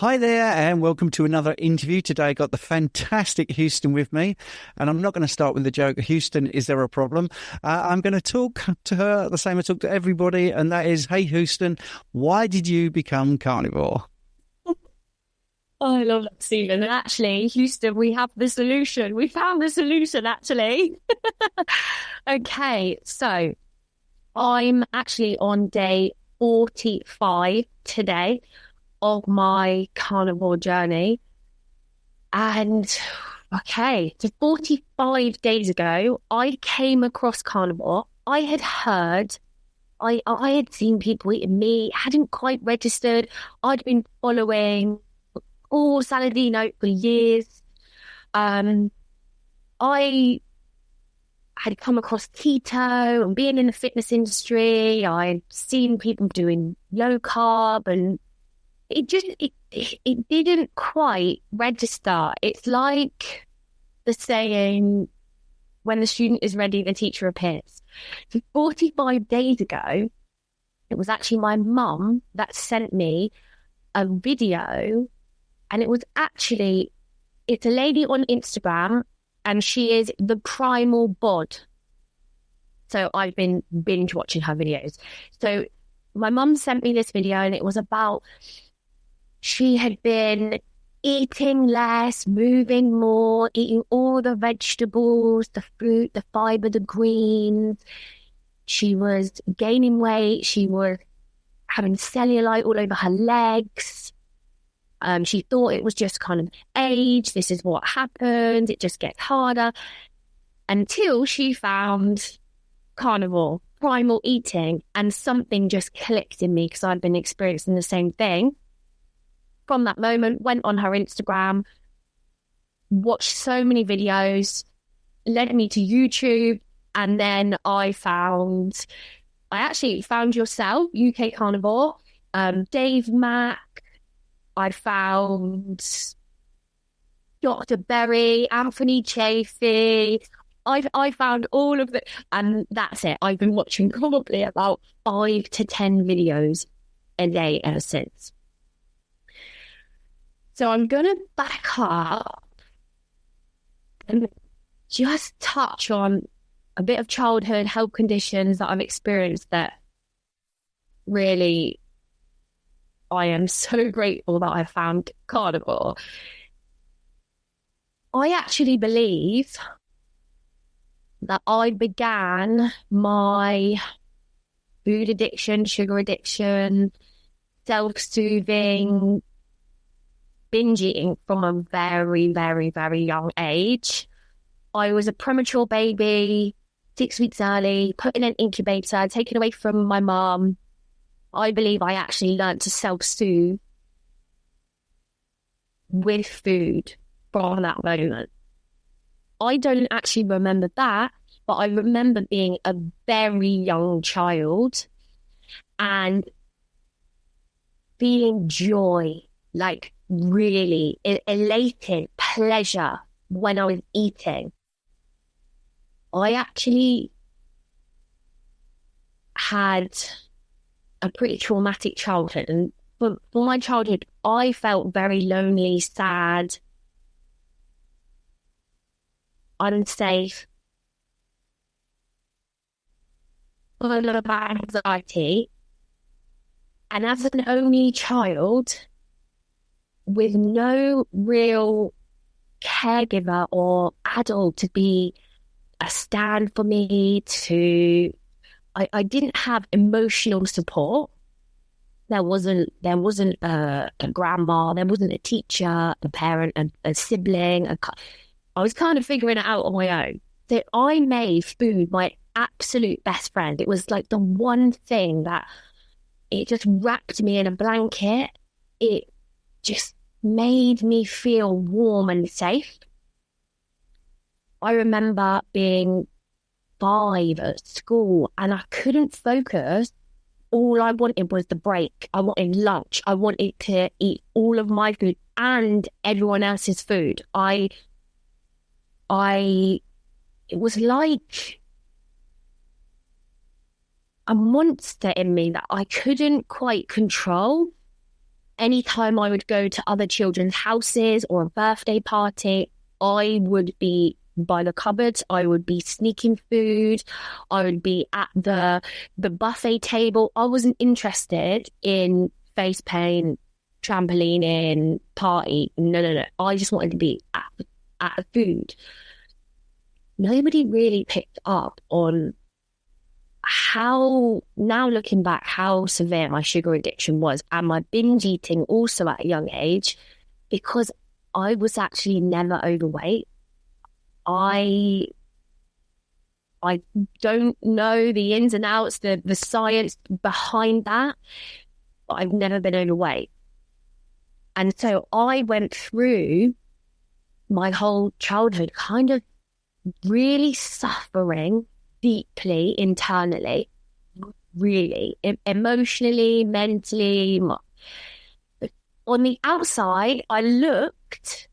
Hi there, and welcome to another interview. Today I got the fantastic Houston with me, and I'm not going to start with the joke, Houston, is there a problem? I'm going to talk to her the same I talk to everybody, and that is, hey Houston, why did you become carnivore? Oh, I love that, Stephen. And actually, Houston, we have the solution. We found the solution, actually. Okay, so I'm actually on day 45 today of my carnivore journey. And okay, so 45 days ago, I came across carnivore. I had seen people eating meat, hadn't quite registered. I'd been following all Saladino for years. I had come across keto and being in the fitness industry. I'd seen people doing low carb, and it didn't quite register. It's like the saying, when the student is ready, the teacher appears. So 45 days ago, it was actually my mum that sent me a video, and it's a lady on Instagram, and she is the primal bod. So I've been binge watching her videos. So my mum sent me this video, and it was about, she had been eating less, moving more, eating all the vegetables, the fruit, the fiber, the greens. She was gaining weight. She was having cellulite all over her legs. She thought it was just kind of age. This is what happens. It just gets harder. Until she found carnivore, primal eating, and something just clicked in me, because I'd been experiencing the same thing. From that moment, went on her Instagram, watched so many videos, led me to YouTube, and then I actually found yourself, UK Carnivore, Dave Mack. I found Dr. Berry, Anthony Chafee. I found all of it, and that's it. I've been watching probably about 5 to 10 videos a day ever since. So I'm going to back up and just touch on a bit of childhood health conditions that I've experienced that really, I am so grateful that I found carnivore. I actually believe that I began my food addiction, sugar addiction, self-soothing, binge eating from a very, very, very young age. I was a premature baby, 6 weeks early, put in an incubator, taken away from my mum. I believe I actually learned to self-soothe with food from that moment. I don't actually remember that, but I remember being a very young child and feeling joy, like really elated pleasure when I was eating. I actually had a pretty traumatic childhood, and for my childhood, I felt very lonely, sad, unsafe, full of anxiety. And as an only child, with no real caregiver or adult to be a stand for me, I didn't have emotional support. There wasn't a grandma, there wasn't a teacher, a parent, a sibling. I was kind of figuring it out on my own. So I made food my absolute best friend. It was like the one thing that it just wrapped me in a blanket. It just made me feel warm and safe. I remember being 5 at school and I couldn't focus. All I wanted was the break. I wanted lunch. I wanted to eat all of my food and everyone else's food. It was like a monster in me that I couldn't quite control. anytime I would go to other children's houses or a birthday party, I would be by the cupboards, I would be sneaking food, I would be at the buffet table. I wasn't interested in face paint, trampolining, party. No. I just wanted to be at the food. Nobody really picked up on how, now looking back, how severe my sugar addiction was, and my binge eating also at a young age, because I was actually never overweight. I don't know the ins and outs, the science behind that, but I've never been overweight. And so I went through my whole childhood kind of really suffering deeply internally, really, emotionally, mentally. On the outside, I looked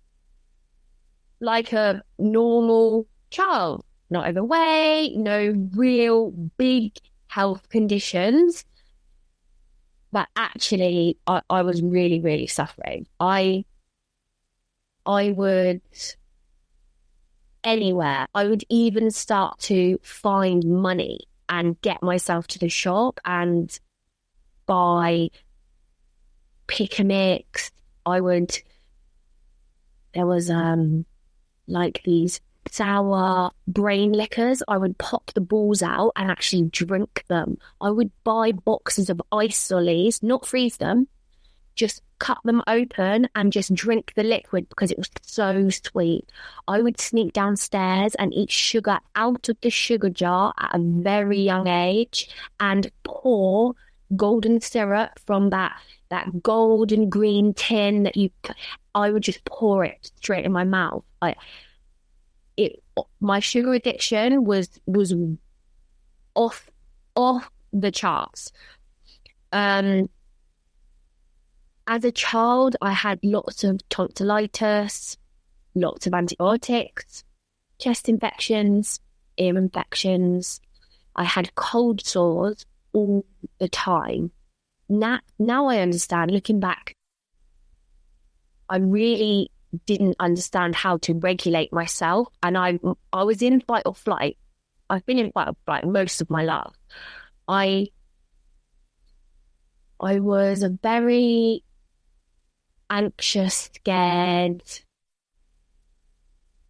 like a normal child, not overweight, no real big health conditions. But actually, I was really, really suffering. I would, anywhere, I would even start to find money and get myself to the shop and buy pick a mix. There was like these sour brain liquors. I would pop the balls out and actually drink them. I would buy boxes of ice lollies, not freeze them, just cut them open and just drink the liquid because it was so sweet. I would sneak downstairs and eat sugar out of the sugar jar at a very young age and pour golden syrup from that golden green tin that I would just pour it straight in my mouth. My sugar addiction was off the charts. As a child, I had lots of tonsillitis, lots of antibiotics, chest infections, ear infections. I had cold sores all the time. Now I understand, looking back, I really didn't understand how to regulate myself, and I was in fight or flight. I've been in fight or flight most of my life. I was a very anxious, scared,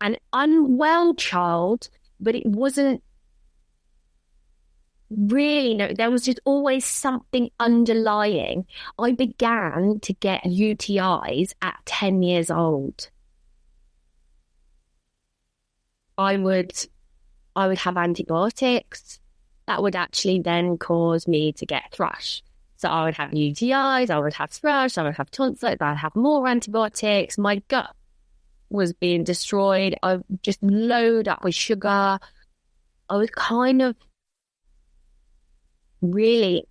and unwell child, but it wasn't really, no, there was just always something underlying. I began to get UTIs at 10 years old. I would have antibiotics that would actually then cause me to get thrush. So I would have UTIs, I would have thrush, I would have tonsils, I'd have more antibiotics. My gut was being destroyed. I would just load up with sugar. I was kind of really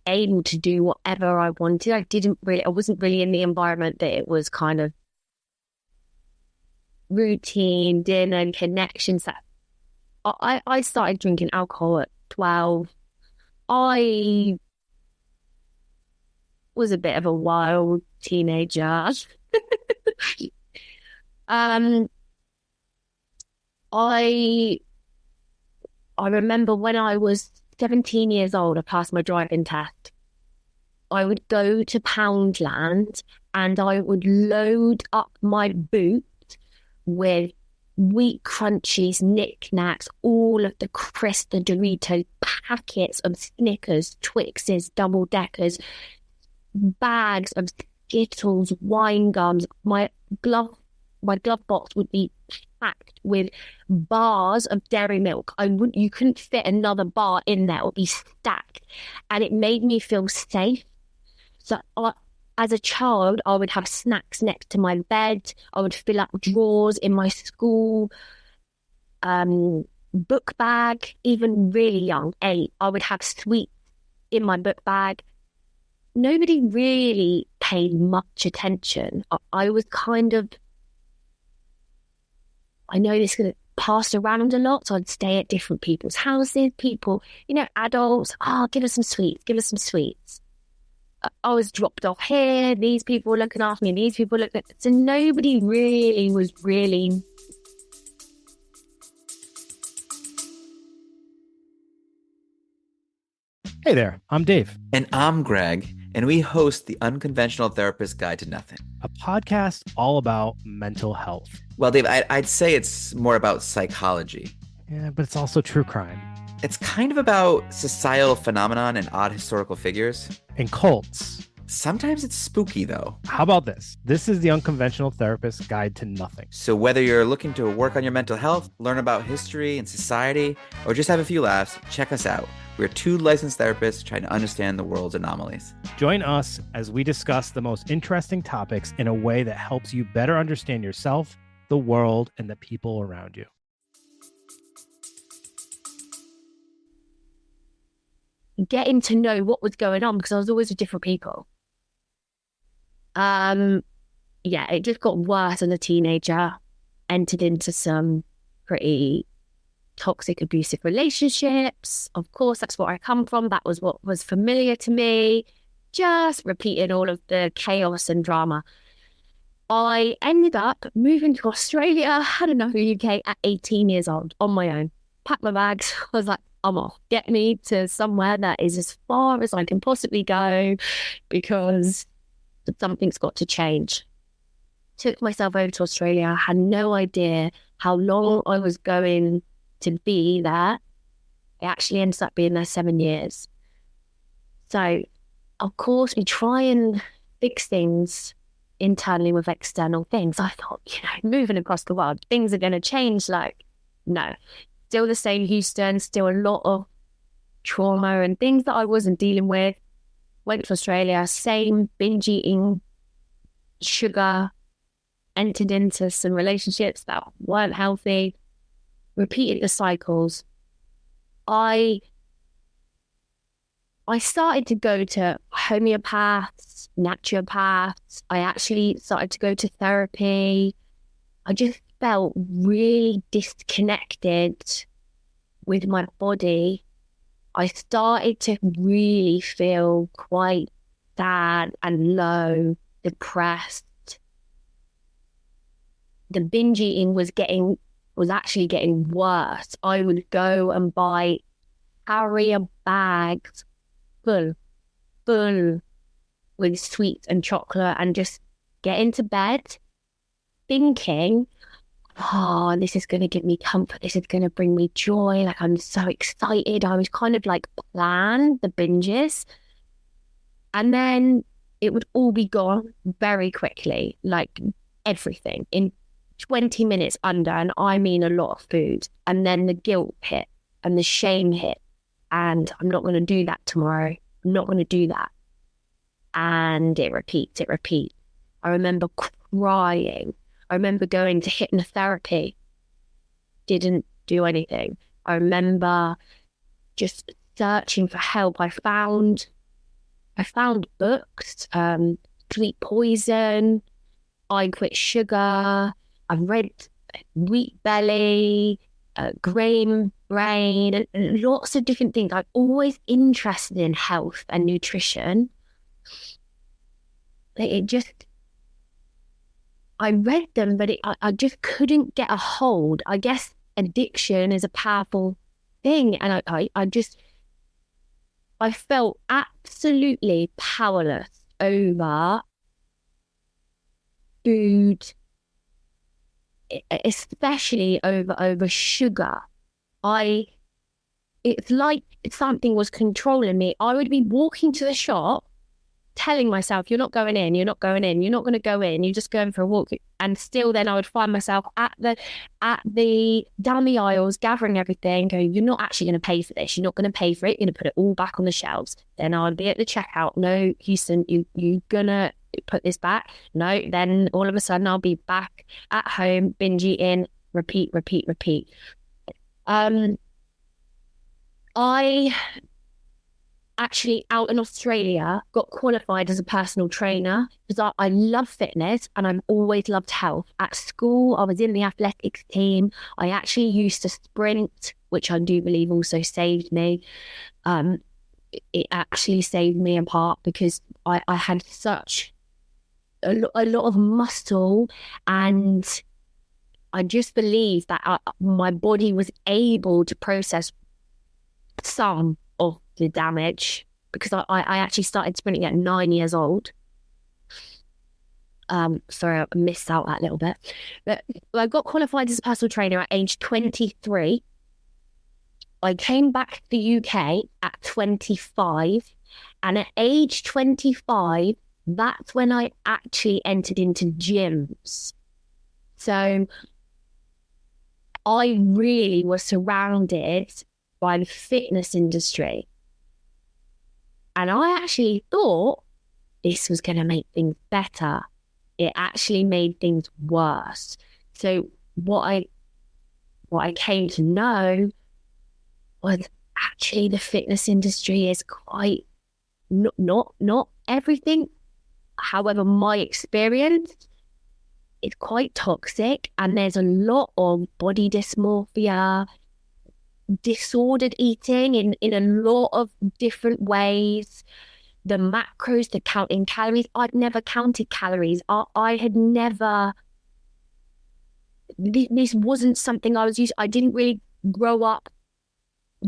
able to do whatever I wanted. I wasn't really in the environment that it was kind of routine, dinner and connections. That I started drinking alcohol at 12. I was a bit of a wild teenager. I remember when I was 17 years old, I passed my driving test. I would go to Poundland and I would load up my boot with wheat crunchies, knickknacks, all of the crisp, the Doritos, packets of Snickers, Twixes, double deckers, bags of Skittles, wine gums. My glove box would be packed with bars of dairy milk. You couldn't fit another bar in there. It would be stacked, and it made me feel safe. So as a child, I would have snacks next to my bed. I would fill up drawers in my school book bag. Even really young, 8, I would have sweets in my book bag. Nobody really paid much attention. I was kind of, I know this is passed around a lot, so I'd stay at different people's houses. People, adults, give us some sweets, give us some sweets. I was dropped off here. These people were looking after me. These people looked at, so nobody really was really. Hey there, I'm Dave. And I'm Greg, and we host the Unconventional Therapist Guide to Nothing, A podcast all about mental health. Well, Dave, I'd say it's more about psychology. Yeah, but it's also true crime. It's kind of about societal phenomenon and odd historical figures. And cults. Sometimes it's spooky, though. How about this? This is the Unconventional Therapist Guide to Nothing. So whether you're looking to work on your mental health, learn about history and society, or just have a few laughs, check us out. We're two licensed therapists trying to understand the world's anomalies. Join us as we discuss the most interesting topics in a way that helps you better understand yourself, the world, and the people around you. Getting to know what was going on because I was always with different people. It just got worse as a teenager. Entered into some pretty toxic, abusive relationships. Of course, that's where I come from. That was what was familiar to me. Just repeating all of the chaos and drama. I ended up moving to Australia, had another UK at 18 years old on my own. Packed my bags. I was like, I'm off. Get me to somewhere that is as far as I can possibly go because something's got to change. Took myself over to Australia. Had no idea how long I was going to be there. I actually ended up being there 7 years. So, of course, we try and fix things internally with external things. I thought, moving across the world, things are going to change. Like, no. Still the same Houston, still a lot of trauma and things that I wasn't dealing with. Went to Australia, same binge eating, sugar, entered into some relationships that weren't healthy. Repeated the cycles. I started to go to homeopaths, naturopaths. I actually started to go to therapy. I just felt really disconnected with my body. I started to really feel quite sad and low, depressed. The binge eating was actually getting worse. I would go and buy carrier bags full with sweets and chocolate and just get into bed thinking, oh, this is going to give me comfort. This is going to bring me joy. Like, I'm so excited. I was kind of like plan the binges. And then it would all be gone very quickly, like everything in 20 minutes under, and I mean a lot of food. And then the guilt hit and the shame hit. And I'm not going to do that tomorrow. I'm not going to do that. And it repeats. I remember crying. I remember going to hypnotherapy. Didn't do anything. I remember just searching for help. I found books, Sleep Poison, I Quit Sugar. I've read Wheat Belly, Grain Brain, and lots of different things. I'm always interested in health and nutrition. I read them, but I just couldn't get a hold. I guess addiction is a powerful thing. And I felt absolutely powerless over food, especially over sugar. It's like something was controlling me. I would be walking to the shop telling myself, you're not going in, you're not going in, you're not going to go in, you're just going for a walk. And still then I would find myself at the down the aisles, gathering everything, going, you're not actually going to pay for this. You're not going to pay for it. You're going to put it all back on the shelves. Then I'll be at the checkout. No, Houston, you're going to put this back. No, then all of a sudden I'll be back at home, binge eating, repeat. I actually out in Australia got qualified as a personal trainer because I love fitness and I've always loved health. At school, I was in the athletics team. I actually used to sprint, which I do believe also saved me. it actually saved me apart, because I had such a lot of muscle, and I just believed that my body was able to process some of the damage, because I actually started sprinting at 9 years old. Sorry, I missed out that little bit. But I got qualified as a personal trainer at age 23. I came back to the UK at 25. And at age 25, that's when I actually entered into gyms. So I really was surrounded by the fitness industry. And I actually thought this was going to make things better. It actually made things worse. So what I came to know was actually the fitness industry is quite not everything. However, my experience is quite toxic, and there's a lot of body dysmorphia, disordered eating in a lot of different ways. The macros, the counting calories. I'd never counted calories. I had never, this wasn't something I was used to. I didn't really grow up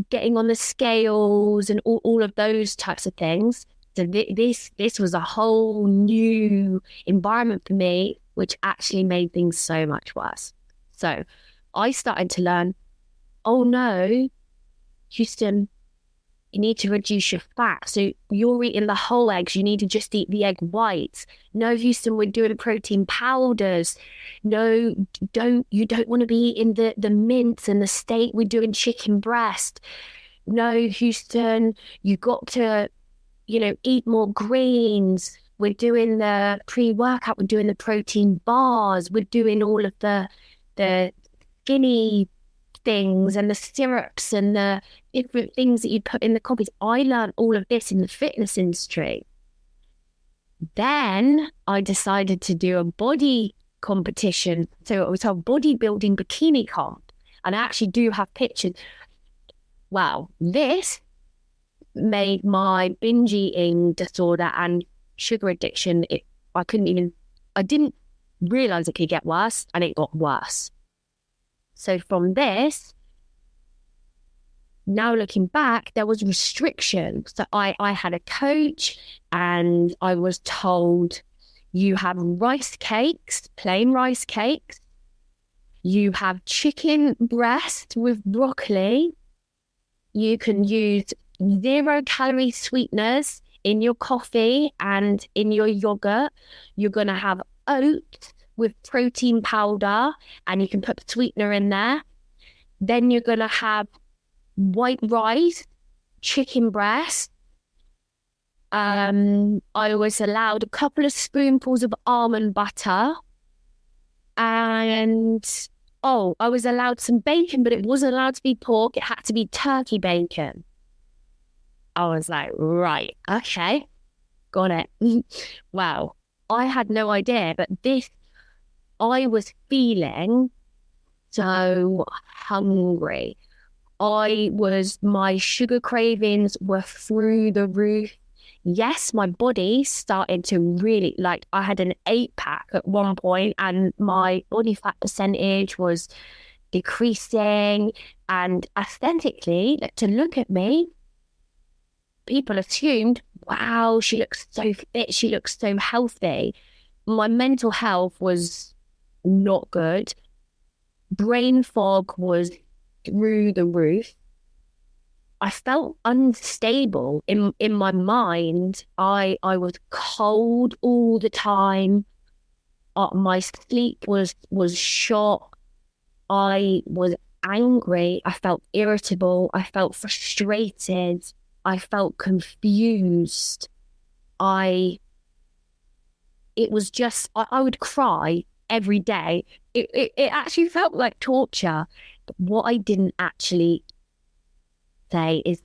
getting on the scales and all of those types of things. So this was a whole new environment for me, which actually made things so much worse. So I started to learn, oh no, Houston, you need to reduce your fat. So you're eating the whole eggs. You need to just eat the egg whites. No, Houston, we're doing protein powders. No, you don't want to be eating the mince and the steak. We're doing chicken breast. No, Houston, you got to, eat more greens. We're doing the pre-workout. We're doing the protein bars. We're doing all of the skinny things and the syrups and the different things that you put in the coffees. I learned all of this in the fitness industry. Then I decided to do a body competition. So it was a bodybuilding bikini comp. And I actually do have pictures. Wow, this made my binge eating disorder and sugar addiction. I didn't realize it could get worse, and it got worse. So from this, now looking back, there was restrictions. So I had a coach, and I was told, you have rice cakes, plain rice cakes. You have chicken breast with broccoli. You can use 0-calorie sweeteners in your coffee and in your yogurt. You're going to have oats with protein powder, and you can put the sweetener in there. Then you're going to have white rice, chicken breast. I was allowed a couple of spoonfuls of almond butter. And, I was allowed some bacon, but it wasn't allowed to be pork. It had to be turkey bacon. I was like, right, okay, got it. Wow. I had no idea, but I was feeling so hungry. My sugar cravings were through the roof. Yes, my body started to really, I had an 8-pack at one point, and my body fat percentage was decreasing. And aesthetically, to look at me, people assumed, wow, she looks so fit, she looks so healthy. My mental health was not good. Brain fog was through the roof. I felt unstable in my mind. I was cold all the time. My sleep was shot. I was angry. I felt irritable. I felt frustrated. I felt confused. I would cry every day. It actually felt like torture. But what I didn't actually say is,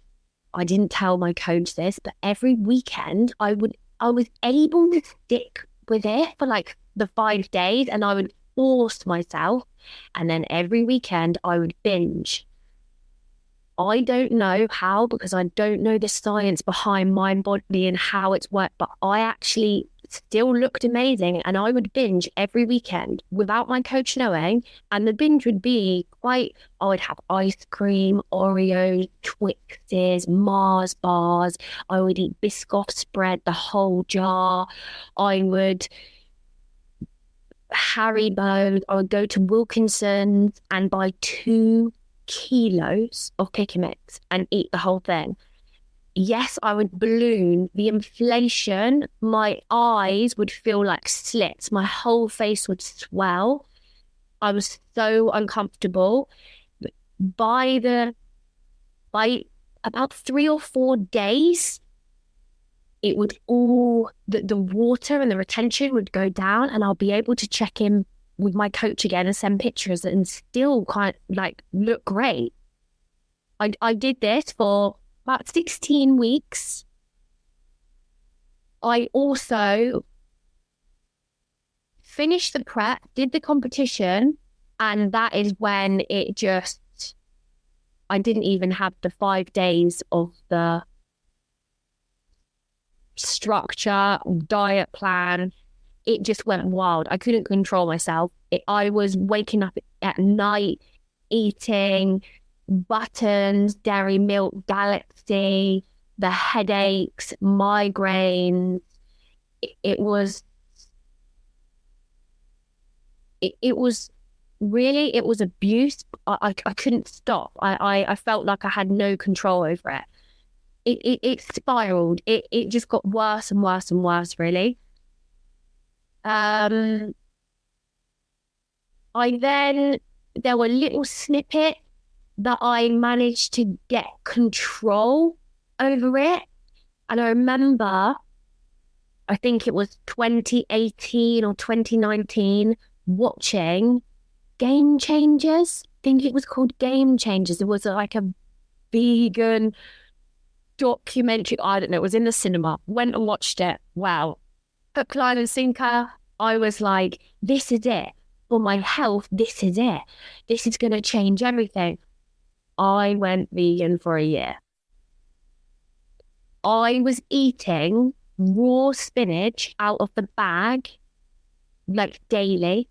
I didn't tell my coach this, but every weekend I was able to stick with it for the 5 days, and I would force myself, and then every weekend I would binge. I don't know how, because I don't know the science behind my body and how it's worked, but I actually still looked amazing, and I would binge every weekend without my coach knowing. And the binge would be I would have ice cream, Oreos, Twixes, Mars bars. I would eat Biscoff spread, the whole jar. I would Haribo. I would go to Wilkinson's and buy 2 kilos of pick and mix and eat the whole thing. Yes, I would balloon. The inflation, my eyes would feel like slits. My whole face would swell. I was so uncomfortable. By about 3 or 4 days, it would all, the water and the retention would go down, and I'll be able to check in with my coach again and send pictures and still kind of like look great. I did this for about 16 weeks. I also finished the prep, did the competition, and that is when it just, I didn't even have the 5 days of the structure, diet plan. It just went wild. I couldn't control myself. I was waking up at night, eating buttons, dairy milk, Galaxy, the headaches, migraines. It was abuse. I couldn't stop. I felt like I had no control over it. It spiraled. It just got worse and worse and worse, really. There were little snippets that I managed to get control over it. And I remember, I think it was 2018 or 2019, watching Game Changers. I think it was called Game Changers. It was like a vegan documentary. I don't know. It was in the cinema. Went and watched it. Wow. Hook, line and sinker. I was like, this is it. For my health, this is it. This is going to change everything. I went vegan for a year. I was eating raw spinach out of the bag, like daily.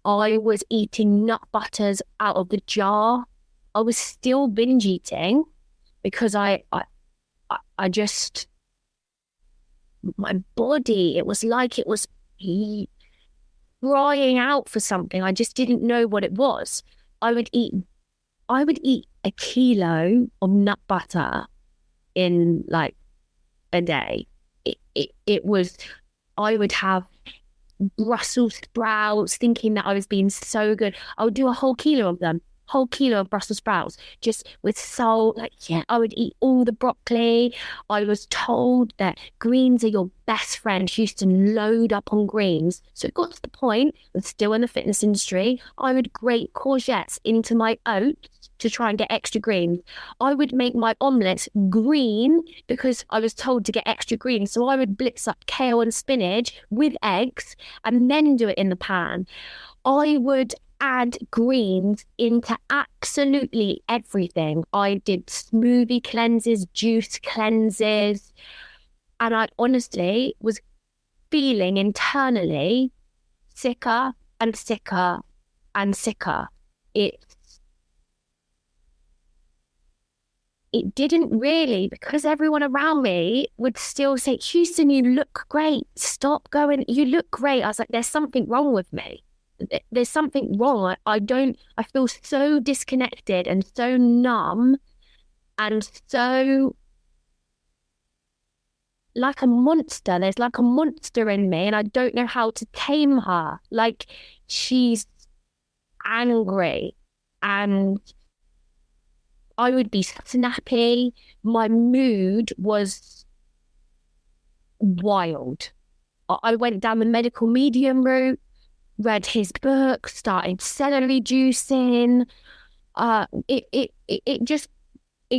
I was eating nut butters out of the jar. I was still binge eating because I just, my body, it was like it was crying out for something. I just didn't know what it was. I would eat a kilo of nut butter in like a day. It was, I would have Brussels sprouts, thinking that I was being so good. I would do a whole kilo of them. Whole kilo of Brussels sprouts, just with salt. Like, yeah, I would eat all the broccoli. I was told that greens are your best friend. Houston, load up on greens. So it got to the point, but still in the fitness industry, I would grate courgettes into my oats to try and get extra greens. I would make my omelets green because I was told to get extra greens. So I would blitz up kale and spinach with eggs and then do it in the pan. I would add greens into absolutely everything. I did smoothie cleanses, juice cleanses, and I honestly was feeling internally sicker and sicker and sicker. It didn't really, because everyone around me would still say, Houston, you look great. Stop going. You look great. I was like, there's something wrong with me. There's something wrong. I feel so disconnected and so numb and so like a monster. There's like a monster in me and I don't know how to tame her. Like, she's angry and I would be snappy. My mood was wild. I went down the medical medium route, read his book, started celery juicing. It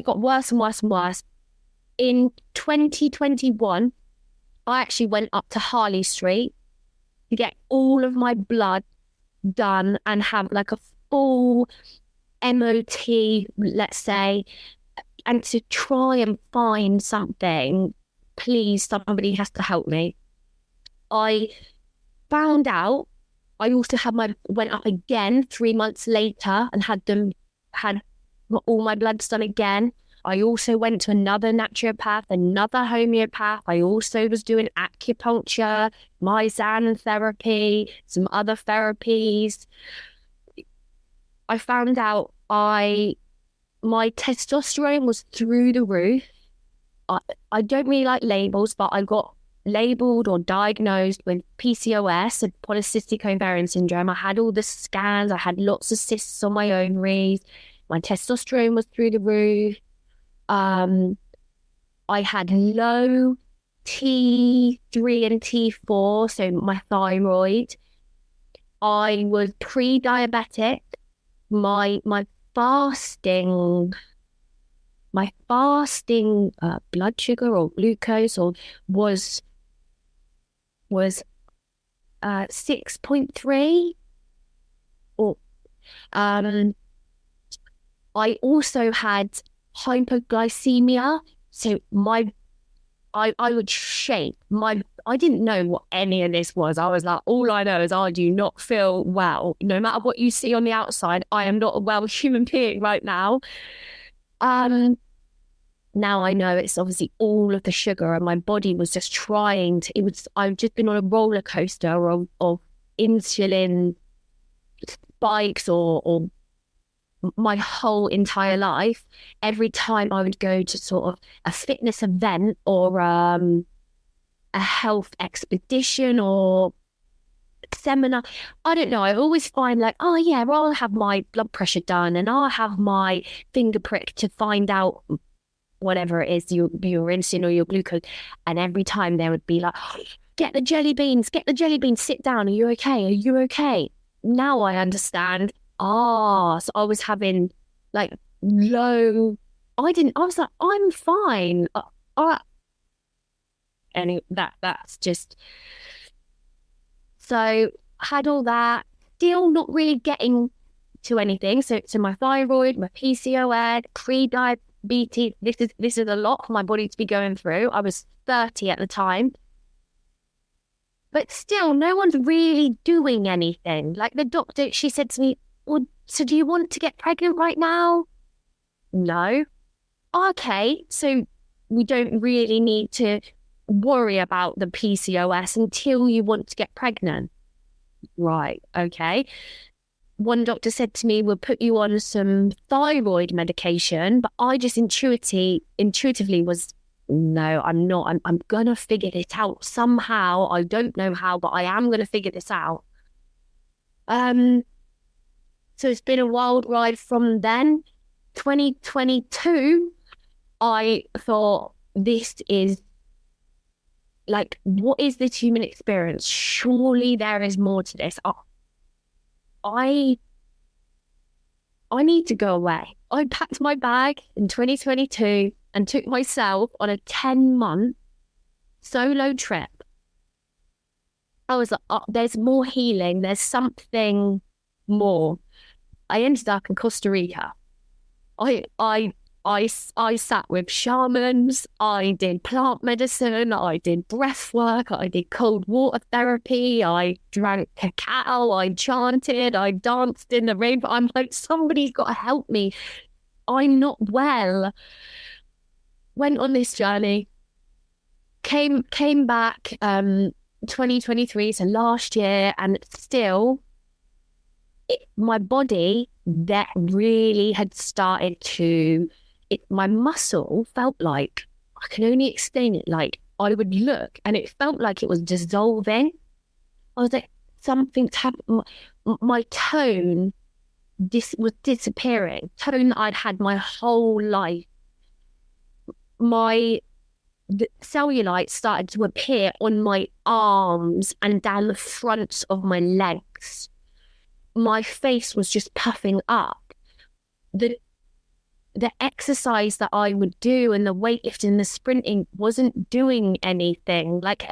got worse and worse and worse. In 2021, I actually went up to Harley Street to get all of my blood done and have like a full MOT, let's say, and to try and find something. Please, somebody has to help me. I found out I also went up again 3 months later and had all my bloods done again. I also went to another naturopath, another homeopath. I also was doing acupuncture, Myzan therapy, some other therapies. I found out my testosterone was through the roof. I don't really like labels, but I got labeled or diagnosed with PCOS, polycystic ovarian syndrome. I had all the scans. I had lots of cysts on my ovaries. My testosterone was through the roof. I had low T3 and T4, so my thyroid. I was pre-diabetic. My fasting blood sugar or glucose was 6.3. I also had hypoglycemia, so I would shake. I didn't know what any of this was. I was like, all I know is I do not feel well. No matter what you see on the outside, I am not a well human being right now. Now I know it's obviously all of the sugar, and my body was just I've just been on a roller coaster of insulin spikes or my whole entire life. Every time I would go to sort of a fitness event or a health expedition or seminar, I don't know, I always find like, oh yeah, well, I'll have my blood pressure done and I'll have my finger prick to find out whatever it is, your insulin or your glucose. And every time there would be like, get the jelly beans, sit down, are you okay? Now I understand. So I was having like low, I was like, I'm fine. Anyway, that's just, so had all that, still not really getting to anything. So my thyroid, my PCOS, pre-diabetes, this is a lot for my body to be going through. I was 30 at the time. But still, no one's really doing anything. Like the doctor, she said to me, well, so do you want to get pregnant right now? No. Okay, so we don't really need to worry about the PCOS until you want to get pregnant. Right, okay. One doctor said to me, we'll put you on some thyroid medication, but I just intuitively was, no, I'm not. I'm going to figure it out somehow. I don't know how, but I am going to figure this out. So it's been a wild ride from then. 2022, I thought, this is like, what is this human experience? Surely there is more to this. I need to go away. I packed my bag in 2022 and took myself on a 10-month solo trip. I was like, there's more healing. There's something more. I ended up in Costa Rica. I sat with shamans. I did plant medicine. I did breath work. I did cold water therapy. I drank cacao. I chanted. I danced in the rain. I'm like, somebody's got to help me. I'm not well. Went on this journey. Came back 2023, so last year, and still my body that really had started to, my muscle felt like, I can only explain it, like I would look and it felt like it was dissolving. I was like, something's happened. My tone was disappearing. Tone that I'd had my whole life. The cellulite started to appear on my arms and down the fronts of my legs. My face was just puffing up. The exercise that I would do and the weightlifting, the sprinting wasn't doing anything. Like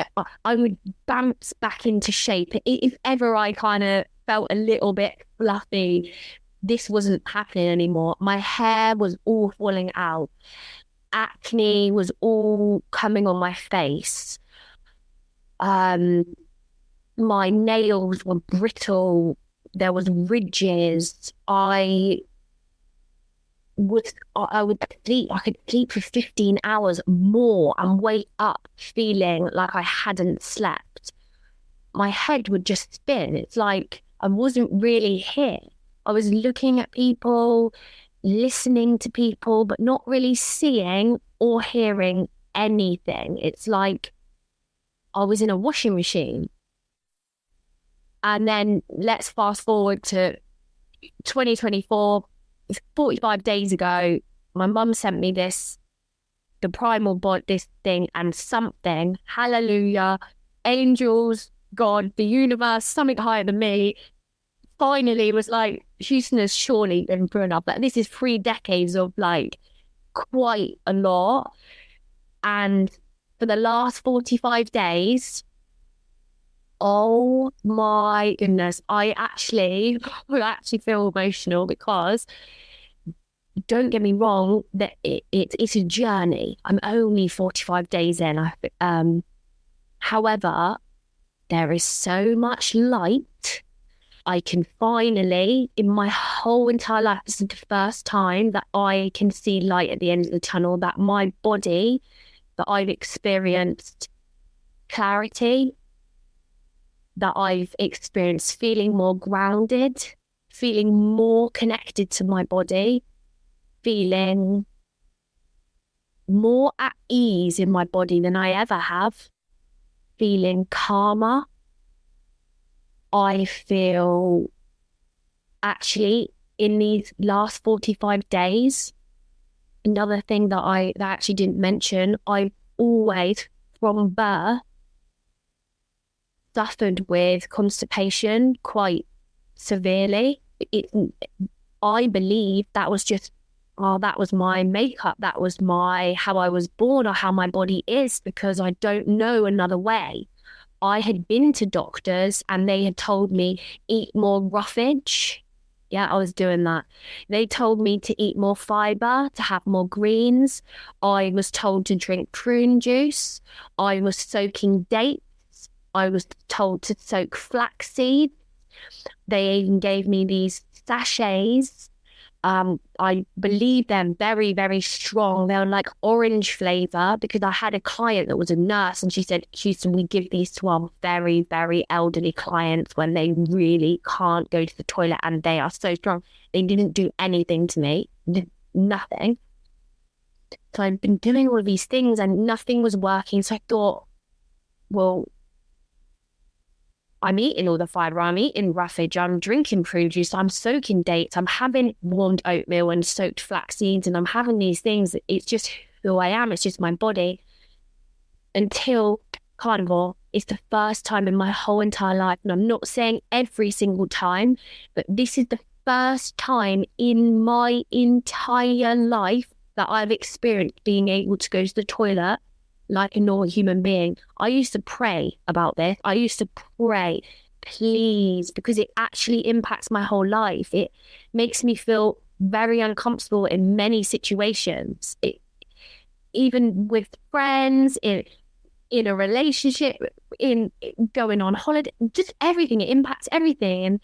I would bounce back into shape if ever I kind of felt a little bit fluffy. this wasn't happening anymore. My hair was all falling out. Acne was all coming on my face. My nails were brittle. There was ridges. I would sleep. I could sleep for 15 hours more and wake up feeling like I hadn't slept. My head would just spin. It's like I wasn't really here. I was looking at people, listening to people, but not really seeing or hearing anything. It's like I was in a washing machine. And then let's fast forward to 2024, 45 days ago, my mum sent me this, the primal body, this thing and something, hallelujah, angels, God, the universe, something higher than me, finally was like, Houston has surely been through enough. Like, this is 3 decades of like quite a lot. And for the last 45 days, oh my goodness, I actually feel emotional because, don't get me wrong, that it's a journey. I'm only 45 days in. However, there is so much light. I can finally, in my whole entire life, this is the first time that I can see light at the end of the tunnel, that my body, that I've experienced clarity, that I've experienced feeling more grounded, feeling more connected to my body, feeling more at ease in my body than I ever have, feeling calmer. I feel actually in these last 45 days, another thing that I actually didn't mention, I've always from birth suffered with constipation quite severely. I believe that was just, that was my makeup. That was how I was born or how my body is, because I don't know another way. I had been to doctors and they had told me, eat more roughage. Yeah, I was doing that. They told me to eat more fiber, to have more greens. I was told to drink prune juice. I was soaking dates. I was told to soak flaxseed. They even gave me these sachets. I believe them very, very strong. They were like orange flavor, because I had a client that was a nurse and she said, Houston, we give these to our very, very elderly clients when they really can't go to the toilet and they are so strong. They didn't do anything to me, nothing. So I'd been doing all of these things and nothing was working. So I thought, well, I'm eating all the fiber, I'm eating roughage, I'm drinking prune juice, I'm soaking dates, I'm having warmed oatmeal and soaked flax seeds, and I'm having these things. It's just who I am. It's just my body. Until Carnivore, it's the first time in my whole entire life, and I'm not saying every single time, but this is the first time in my entire life that I've experienced being able to go to the toilet like a normal human being. I used to pray about this. I used to pray, please, because it actually impacts my whole life. It makes me feel very uncomfortable in many situations. Even with friends, in a relationship, in going on holiday, just everything. It impacts everything. And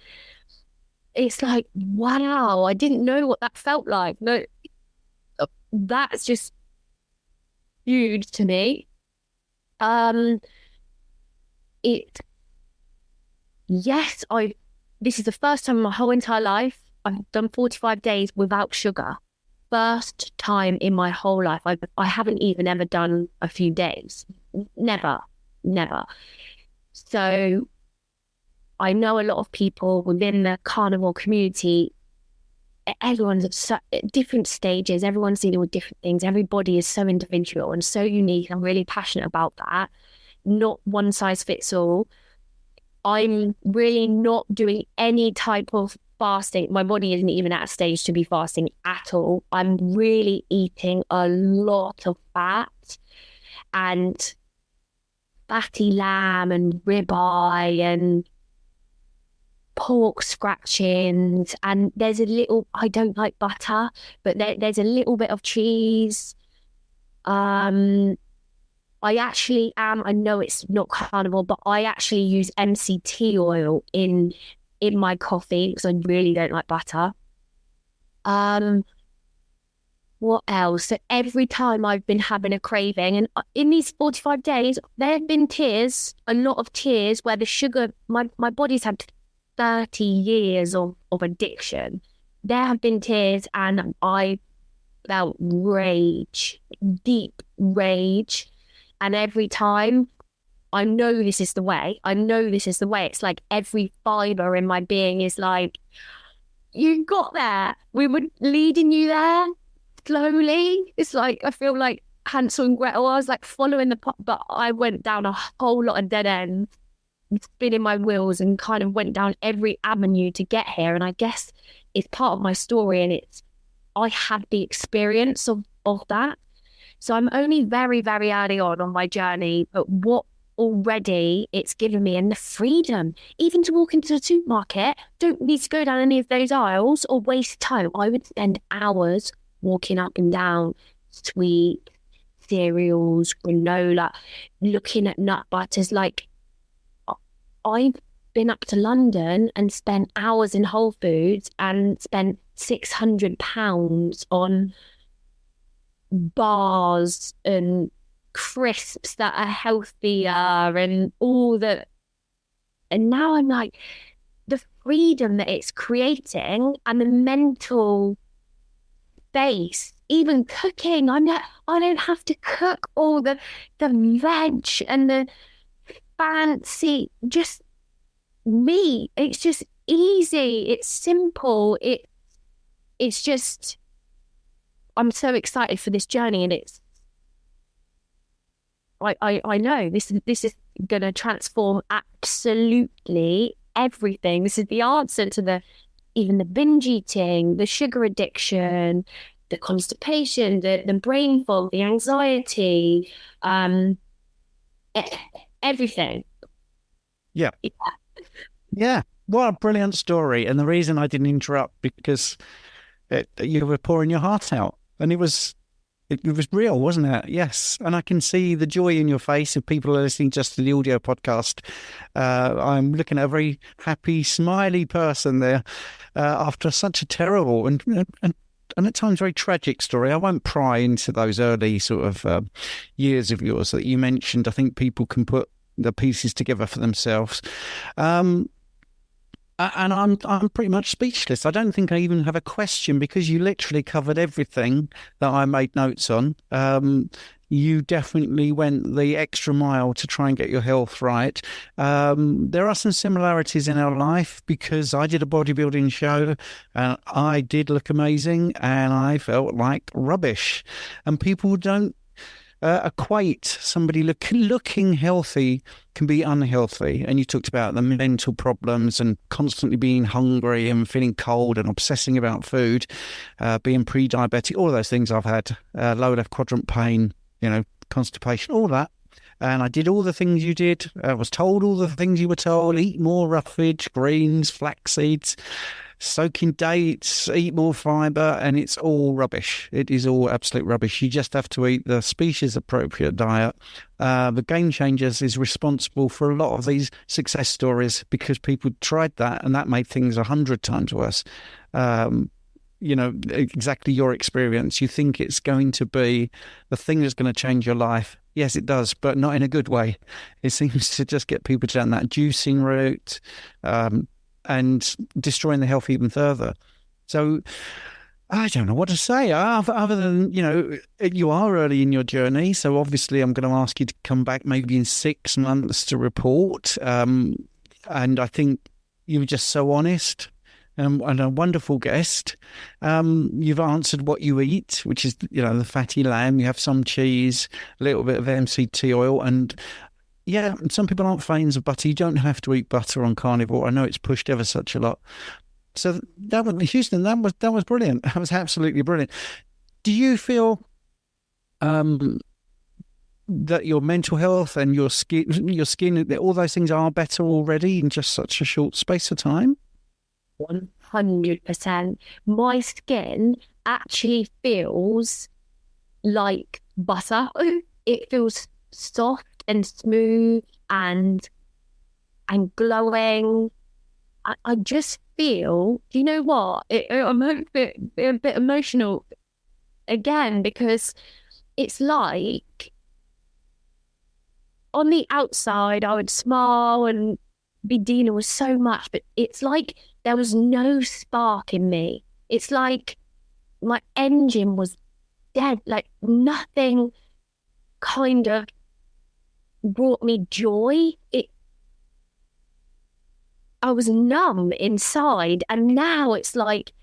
it's like, wow, I didn't know what that felt like. No, that's just huge to me. This is the first time in my whole entire life I've done 45 days without sugar. First time in my whole life. I haven't even ever done a few days. Never. So I know a lot of people within the carnivore community, everyone's at different stages, everyone's dealing with different things. Everybody is so individual and so unique. I'm really passionate about that. Not one size fits all. I'm really not doing any type of fasting. My body isn't even at a stage to be fasting at all. I'm really eating a lot of fat and fatty lamb and ribeye and pork scratchings, and there's a little, I don't like butter, but there's a little bit of cheese. I actually am, I know it's not carnivore, but I actually use MCT oil in my coffee because I really don't like butter. What else? So every time I've been having a craving, and in these 45 days, there have been tears, a lot of tears, where the sugar, my body's had 30 years of addiction. There have been tears, and I felt rage, deep rage. And every time, I know this is the way. It's like every fiber in my being is like, you got there. We were leading you there slowly. It's like, I feel like Hansel and Gretel. I was like following the pot, but I went down a whole lot of dead ends, spinning my wheels, and kind of went down every avenue to get here. And I guess it's part of my story, and I had the experience of that. So I'm only very, very early on my journey, but what already it's given me, and the freedom, even to walk into the supermarket, don't need to go down any of those aisles or waste time. I would spend hours walking up and down sweet cereals, granola, looking at nut butters. Like, I've been up to London and spent hours in Whole Foods and spent £600 on bars and crisps that are healthier and all that. And now I'm like, the freedom that it's creating and the mental space, even cooking, I don't have to cook all the veg and the fancy, just me. It's just easy, it's simple, it's just, I'm so excited for this journey, and it's, I know this is going to transform absolutely everything. This is the answer to even the binge eating, the sugar addiction, the constipation, the brain fog, the anxiety, everything. Yeah. What a brilliant story. And the reason I didn't interrupt, because you were pouring your heart out, and it was real, wasn't it? Yes. And I can see the joy in your face. If people are listening just to the audio podcast, I'm looking at a very happy, smiley person there after such a terrible and at times very tragic story. I won't pry into those early sort of years of yours that you mentioned. I think people can put the pieces together for themselves. And I'm pretty much speechless. I don't think I even have a question, because you literally covered everything that I made notes on. You definitely went the extra mile to try and get your health right. There are some similarities in our life, because I did a bodybuilding show and I did look amazing and I felt like rubbish. And people don't equate somebody looking healthy can be unhealthy. And you talked about the mental problems and constantly being hungry and feeling cold and obsessing about food, being pre-diabetic, all those things I've had, lower left quadrant pain, constipation, all that. And I did all the things you did. I was told all the things you were told: eat more roughage, greens, flax seeds, soak in dates, eat more fibre, and it's all rubbish. It is all absolute rubbish. You just have to eat the species-appropriate diet. The Game Changers is responsible for a lot of these success stories, because people tried that and that made things 100 times worse. Exactly your experience. You think it's going to be the thing that's going to change your life. Yes, it does, but not in a good way. It seems to just get people down that juicing route, and destroying the health even further. So I don't know what to say other than, you are early in your journey. So obviously I'm going to ask you to come back maybe in 6 months to report. And I think you were just so honest and a wonderful guest. You've answered what you eat, which is, the fatty lamb. You have some cheese, a little bit of MCT oil, and yeah, some people aren't fans of butter. You don't have to eat butter on Carnivore. I know it's pushed ever such a lot. So that was Houston. That was brilliant. That was absolutely brilliant. Do you feel that your mental health and your skin, all those things are better already in just such a short space of time? 100%. My skin actually feels like butter. It feels soft and smooth and glowing. I just feel, you know what? I'm a bit emotional again, because it's like on the outside I would smile and be dealing with so much, but it's like there was no spark in me. It's like my engine was dead, like nothing kind of brought me joy. I was numb inside, and now it's like,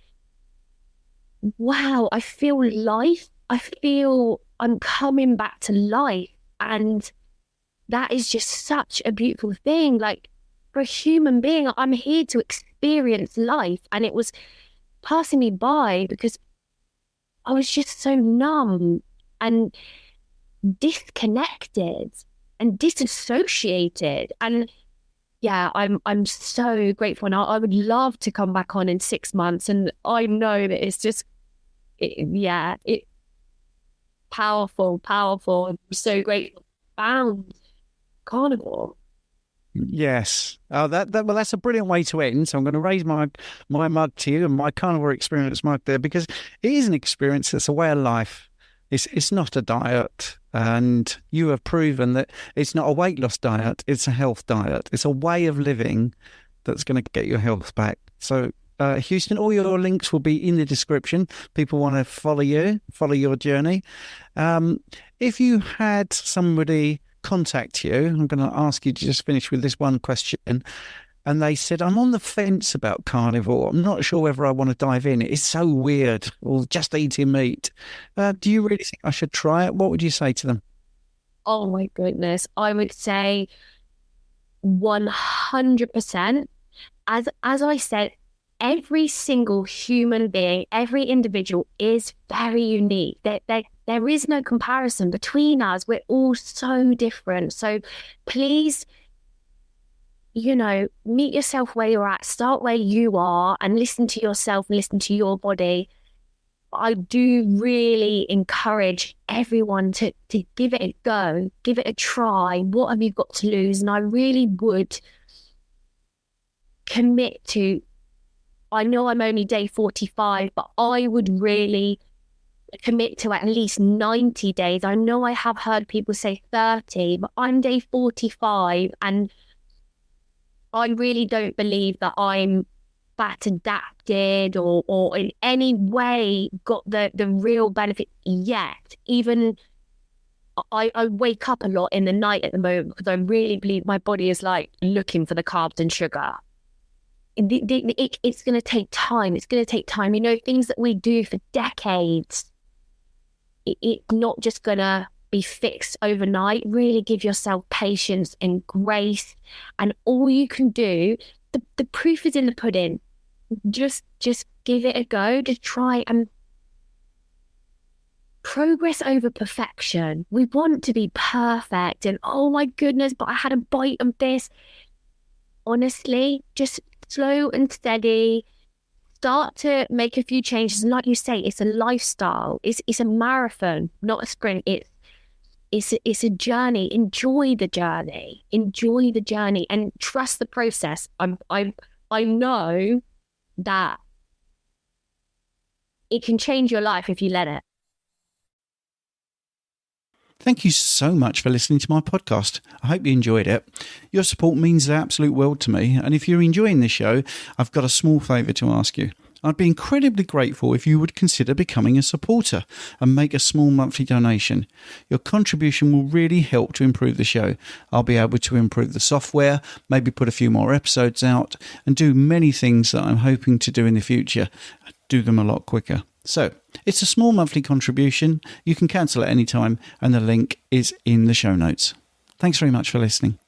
wow, I feel life. I feel I'm coming back to life, and that is just such a beautiful thing. Like, for a human being, I'm here to experience life, and it was passing me by because I was just so numb and disconnected and disassociated. And yeah, I'm so grateful, and I would love to come back on in 6 months. And I know that it's just, powerful. I'm so grateful. Found Carnivore. Yes. Oh, well, that's a brilliant way to end. So I'm going to raise my mug to you, and my Carnivore experience mug there, because it is an experience. It's a way of life. It's not a diet, and you have proven that it's not a weight loss diet. It's a health diet. It's a way of living that's going to get your health back. So, Houston, all your links will be in the description. People want to follow your journey. If you had somebody contact you, I'm going to ask you to just finish with this one question. And they said, I'm on the fence about carnivore. I'm not sure whether I want to dive in. It's so weird, or just eating meat. Do you really think I should try it? What would you say to them? Oh my goodness. I would say 100%. As I said, every single human being, every individual is very unique. There is no comparison between us. We're all so different. So please, meet yourself where you're at, start where you are, and listen to yourself, listen to your body. I do really encourage everyone to give it a go, give it a try. What have you got to lose? And I really would commit to, I know I'm only day 45, but I would really commit to at least 90 days. I know I have heard people say 30, but I'm day 45, and I really don't believe that I'm fat adapted or in any way got the real benefit yet. Even I wake up a lot in the night at the moment because I really believe my body is like looking for the carbs and sugar. It's going to take time. It's going to take time. Things that we do for decades, it's not just going to be fixed overnight. Really give yourself patience and grace, and all you can do, the proof is in the pudding. Just give it a go. Just try, and progress over perfection. We want to be perfect, and oh my goodness, but I had a bite of this. Honestly, just slow and steady. Start to make a few changes, and like you say, it's a lifestyle. It's a marathon, not a sprint. It's a journey. Enjoy the journey, and trust the process. I know that it can change your life if you let it. Thank you so much for listening to my podcast. I hope you enjoyed it. Your support means the absolute world to me. And if you're enjoying this show, I've got a small favour to ask you. I'd be incredibly grateful if you would consider becoming a supporter and make a small monthly donation. Your contribution will really help to improve the show. I'll be able to improve the software, maybe put a few more episodes out, and do many things that I'm hoping to do in the future. Do them a lot quicker. So, it's a small monthly contribution. You can cancel at any time, and the link is in the show notes. Thanks very much for listening.